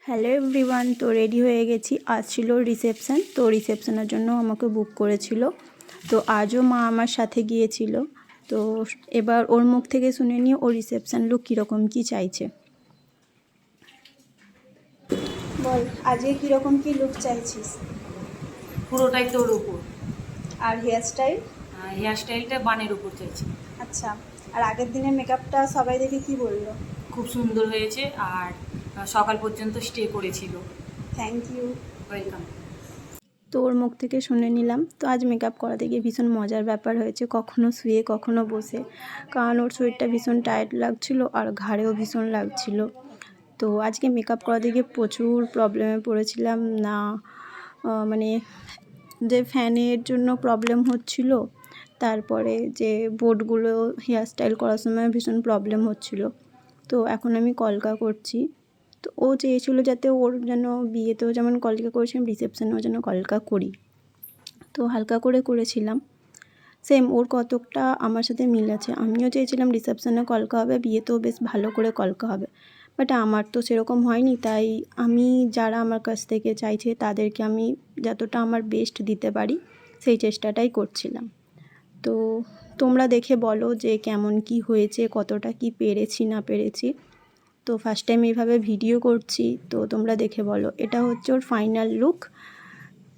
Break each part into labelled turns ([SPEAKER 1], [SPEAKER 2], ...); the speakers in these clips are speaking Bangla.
[SPEAKER 1] হ্যালো এভরিওয়ান, তো রেডি হয়ে গেছি। আজ ছিল রিসেপশান, তো রিসেপশানের জন্য আমাকে বুক করেছিল। তো আজও মা আমার সাথে গিয়েছিল। তো এবার ওর মুখ থেকে শুনে নিয়ে ওর রিসেপশান লুক কীরকম কী চাইছে। বল, আজকে কীরকম কী লুক চাইছিস?
[SPEAKER 2] পুরোটাই তোর উপর।
[SPEAKER 1] আর হেয়ার স্টাইল?
[SPEAKER 2] হেয়ার স্টাইলটা বানের উপর চাইছি।
[SPEAKER 1] আচ্ছা, আর আগের দিনের মেকআপটা সবাই দেখে কি বললো?
[SPEAKER 2] খুব সুন্দর হয়েছে, আর সকাল পর্যন্ত স্টে করেছিল।
[SPEAKER 1] Thank you.
[SPEAKER 2] ওয়েলকাম।
[SPEAKER 1] তো ওর মুখ থেকে শুনে নিলাম। তো আজ মেকআপ করাতে গিয়ে ভীষণ মজার ব্যাপার হয়েছে, কখনো শুয়ে কখনো বসে, কারণ ওর শরীরটা ভীষণ টায়ার্ড লাগছিলো আর ঘাড়েও ভীষণ লাগছিল। তো আজকে মেকআপ করাতে গিয়ে প্রচুর প্রবলেমে পড়েছিলাম। না মানে যে ফ্যানের জন্য প্রবলেম হচ্ছিল, তারপরে যে বোর্ডগুলো হেয়ার স্টাইল করার সময় ভীষণ প্রবলেম হচ্ছিল। তো এখন আমি কলকা করছি। তো ও চেয়েছিল যাতে ওর যেন বিয়েতেও যেমন কলকা করেছিলাম, রিসেপশানেও যেন কলকা করি। তো হালকা করে করেছিলাম। সেম ওর কতকটা আমার সাথে মিল আছে। আমিও চেয়েছিলাম রিসেপশানে কলকা হবে, বিয়েতেও বেশ ভালো করে কলকা হবে। বাট আমার তো সেরকম হয়নি, তাই আমি যারা আমার কাছ থেকে চাইছে তাদেরকে আমি যতটা আমার বেস্ট দিতে পারি সেই চেষ্টাটাই করছিলাম। তো তোমরা দেখে বলো যে কেমন কি হয়েছে, কতটা কি পেরেছি না পেরেছি। তো ফার্স্ট টাইম এইভাবে ভিডিও করছি, তো তোমরা দেখে বলো। এটা হচ্ছে ওর ফাইনাল লুক।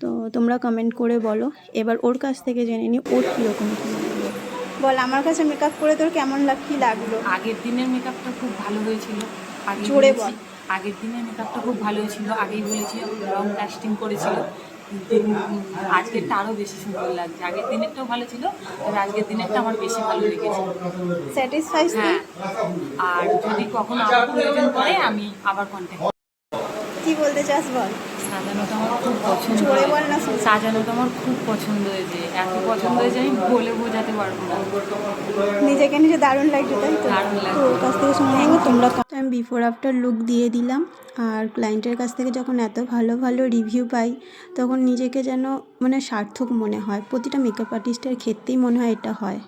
[SPEAKER 1] তো তোমরা কমেন্ট করে বলো। এবার ওর কাছ থেকে জেনে নিই ওর কীরকম কী লাগলো। বল, আমার কাছে মেকআপ করে তোর কেমন কী লাগলো?
[SPEAKER 2] আগের দিনের মেকআপটা খুব ভালো হয়েছিল।
[SPEAKER 1] জোরে বল।
[SPEAKER 2] আগের দিনের মেকআপটা খুব ভালো হয়েছিল, আগেই বলেছি, লং লাস্টিং করেছিল। কিন্তু আজকেরটা আরও বেশি সুন্দর লাগছে। আগের দিনেরটাও ভালো ছিল, তবে আজকের দিনেরটা আমার বেশি ভালো লেগেছে।
[SPEAKER 1] স্যাটিসফাইড?
[SPEAKER 2] হ্যাঁ, আর যদি কখনো আবার প্রয়োজন পড়ে আমি আবার কন্ট্যাক্ট।
[SPEAKER 1] কি বলতে চাস বল।
[SPEAKER 2] সাজানোটা আমার খুব পছন্দ।
[SPEAKER 1] জোরে বল না।
[SPEAKER 2] সাজানোটা আমার খুব পছন্দ হয়েছে, এত পছন্দ হয়েছে আমি বলে বোঝাতে পারবো না।
[SPEAKER 1] নিজেকে নিজে দারুণ লাগছে, তাই তো?
[SPEAKER 2] দারুণ লাগছে।
[SPEAKER 1] তো ওর কাছ থেকে শুনে নেবো তোমরা। আমি বিফোর আফটার লুক দিয়ে দিলাম। আর ক্লায়েন্টের কাছ থেকে যখন এত ভালো ভালো রিভিউ পাই, তখন নিজেকে যেন সার্থক মনে হয়। প্রতিটা মেকআপ আর্টিস্টের ক্ষেত্রেই মনে হয় এটা হয়।